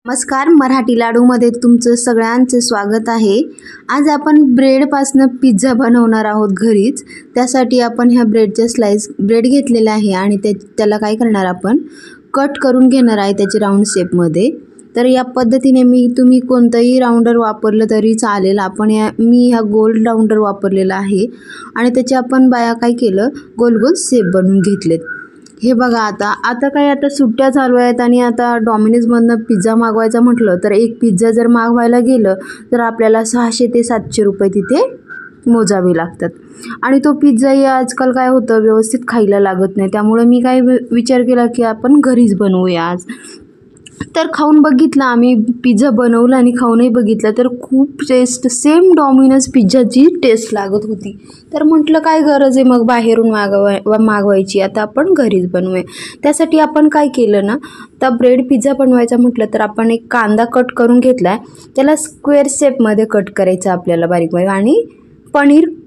नमस्कार, मराठी लाडूमध्ये तुमचं सगळ्यांचं स्वागत आहे। आज आपण ब्रेडपासून पिझ्झा बनवणार आहोत घरीच। त्यासाठी आपण ह्या ब्रेडचे स्लाइस ब्रेड घेतलेला आहे आणि त्याला काय करणार आपण कट करून घेणार आहे त्याचे राऊंड शेपमध्ये। तर या पद्धतीने तुम्ही कोणताही राउंडर वापरलं तरी चालेल। मी ह्या गोल राउंडर वापरलेला आहे आणि त्याचे आपण काय केलं गोल गोल शेप बनवून घेतलेत। हे बघा आता सुट्ट्या चालू आहेत आणि आता डॉमिनोजमधनं पिझ्झा मागवायचा म्हटलं तर एक पिझ्झा जर मागवायला गेलं तर आपल्याला 600 ते 700 रुपये तिथे मोजावे लागतात आणि तो पिझ्झाही आजकाल काय होतं व्यवस्थित खायला लागत नाही। त्यामुळे मी काय विचार केला की आपण घरीच बनवूया आज। तर खाऊन बघितला आम्ही पिझ्झा बनवला आणि खाऊनही बघितलं तर खूप टेस्ट सेम डॉमिनोज पिझ्झाची टेस्ट लागत होती। तर म्हटलं काय गरज आहे मग बाहेरून मागवायची, आता आपण घरीच बनवूया। त्यासाठी आपण काय केलं ना, तर ब्रेड पिझ्झा बनवायचा म्हटलं तर आपण एक कांदा कट करून घेतला, त्याला स्क्वेअर शेपमध्ये कट करायचा आपल्याला बारीक बारीक, आणि पनीरचे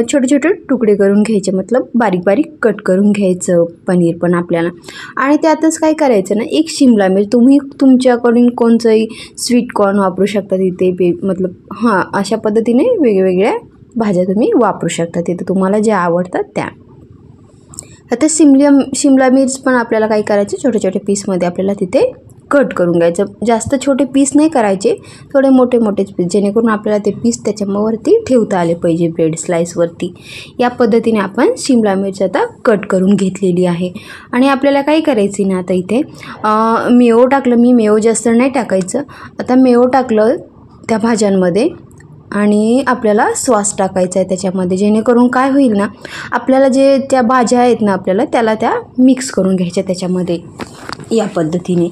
छोटे छोटे तुकडे करून घ्यायचे, मतलब बारीक बारीक कट करून घ्यायचं पनीर पण आपल्याला। आणि त्यातच काय करायचं ना, एक शिमला मिरची, तुम्ही तुमच्याकडून कोणतंही स्वीट कॉर्न वापरू शकता तिथे, मतलब अशा पद्धतीने वेगवेगळ्या भाज्या तुम्ही वापरू शकता तिथे तुम्हाला ज्या आवडतात त्या। आता शिमला मिर्च पण आपल्याला काय करायचं छोटे छोटे पीसमध्ये आपल्याला तिथे कट करून घ्यायचं। जास्त छोटे पीस नाही करायचे, थोडे मोठे मोठेच पीस, जेणेकरून आपल्याला ते पीस त्याच्यावरती ठेवता आले पाहिजे ब्रेड स्लाइसवरती। या पद्धतीने आपण शिमला मिर्च आता कट करून घेतलेली आहे। आणि आपल्याला काय करायची ना, आता इथे मेयो टाकलं, मी मेयो जास्त नाही टाकायचं, आता मेयो टाकलं त्या भाज्यांमध्ये आणि आपल्याला सॉस टाकायचा आहे त्याच्यामध्ये, जेणेकरून काय होईल ना, आपल्याला जे त्या भाज्या आहेत ना आपल्याला त्या मिक्स करून घ्यायच्या त्याच्यामध्ये या पद्धतीने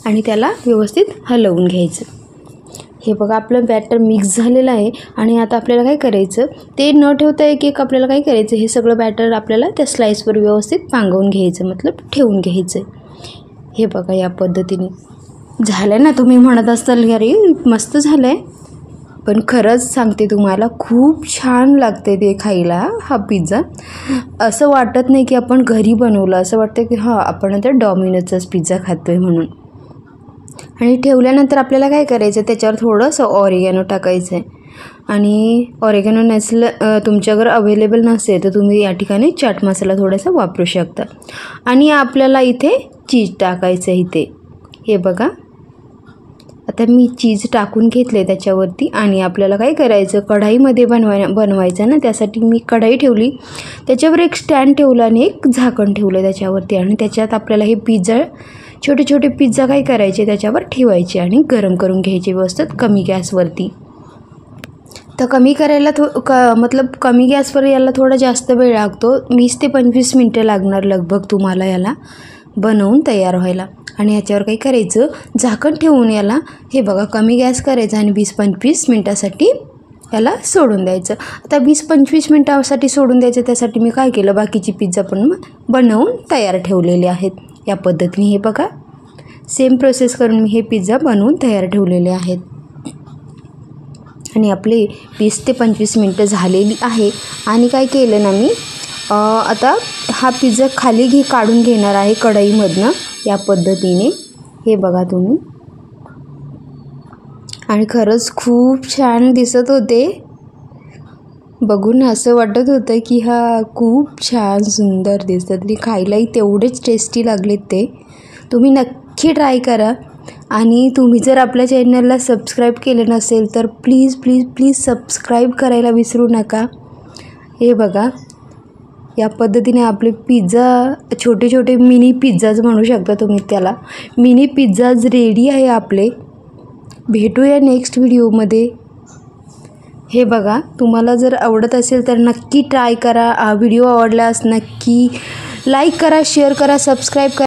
आणि त्याला व्यवस्थित हलवून घ्यायचं। हे बघा आपलं बॅटर मिक्स झालेलं आहे आणि आता आपल्याला काय करायचं, ते न ठेवता एक आपल्याला काय करायचं, हे सगळं बॅटर आपल्याला त्या स्लाइसवर व्यवस्थित पांगवून घ्यायचं, मतलब ठेवून घ्यायचं। हे बघा या पद्धतीने झालं ना। तुम्ही म्हणत असाल अरे मस्त झालं आहे, पण खरंच सांगते तुम्हाला खूप छान लागते ते खायला हा पिझ्झा। असं वाटत नाही की आपण घरी बनवलं, असं वाटतं की आपण आता डॉमिनोजचाच पिझ्झा खातो आहे म्हणून। आणि ठेवल्यानंतर आपल्याला काय करायचं, त्याच्यावर थोडंसं ऑरिगॅनो टाकायचं आहे, आणि ऑरिगॅनो नसलं तुमच्याकडे अवेलेबल नसेल तर तुम्ही या ठिकाणी चाट मसाला थोडासा वापरू शकता। आणि आपल्याला इथे चीज टाकायचं आहे इथे। हे बघा आता मी चीज टाकून घेतले त्याच्यावरती, आणि आपल्याला काय करायचं कढाईमध्ये बनवायचं ना, त्यासाठी मी कढाई ठेवली, त्याच्यावर एक स्टँड ठेवला आणि एक झाकण ठेवलं त्याच्यावरती, आणि त्याच्यात आपल्याला हे पिझ्झा छोटे छोटे पिझ्झा काय करायचे त्याच्यावर ठेवायचे आणि गरम करून घ्यायचे व्यवस्थित कमी गॅसवरती। तर कमी करायला मतलब कमी गॅसवर याला थोडा जास्त वेळ लागतो, 20 ते 25 मिनटं लागणार लगभग तुम्हाला याला बनवून तयार व्हायला। आणि ह्याच्यावर काय करायचं झाकण ठेवून याला हे बघा कमी गॅस करायचा आणि 20-25 मिनटासाठी याला सोडून द्यायचं। आता 20-25 मिनटासाठी सोडून द्यायचं, त्यासाठी मी काय केलं बाकीची पिझ्झा पण बनवून तयार ठेवलेले आहेत या पद्धतीने। हे बघा सेम प्रोसेस करून मी हे पिझ्झा बनवून तयार ठेवलेले आहेत। आणि आपले 20 ते 25 मिनटं झालेली आहे। आणि काय केलं ना मी आता हा पिझ्झा खाली काढून घेणार आहे कढईमधनं या पद्धतीने। हे बघा तुम्ही, आणि खरंच खूप छान दिसत होते, बघून असं वाटत होतं की खूप छान सुंदर दिसतात आणि खायलाही तेवढेच टेस्टी लागलेत ते। तुम्ही नक्की ट्राय करा, आणि तुम्ही जर आपल्या चॅनलला सबस्क्राईब केलं नसेल तर प्लीज प्लीज प्लीज सबस्क्राईब करायला विसरू नका। हे बघा या पद्धतीने आपले पिझ्झा छोटे छोटे मिनी पिझ्झाज म्हणू शकता तुम्ही त्याला, मिनी पिझ्झाज रेडी आहे आपले। भेटूया नेक्स्ट व्हिडिओमध्ये। हे बघा तुम्हाला जर आवडत असेल तर नक्की ट्राय करा, व्हिडिओ आवडल्यास नक्की लाईक करा, शेअर करा, सबस्क्राईब करा।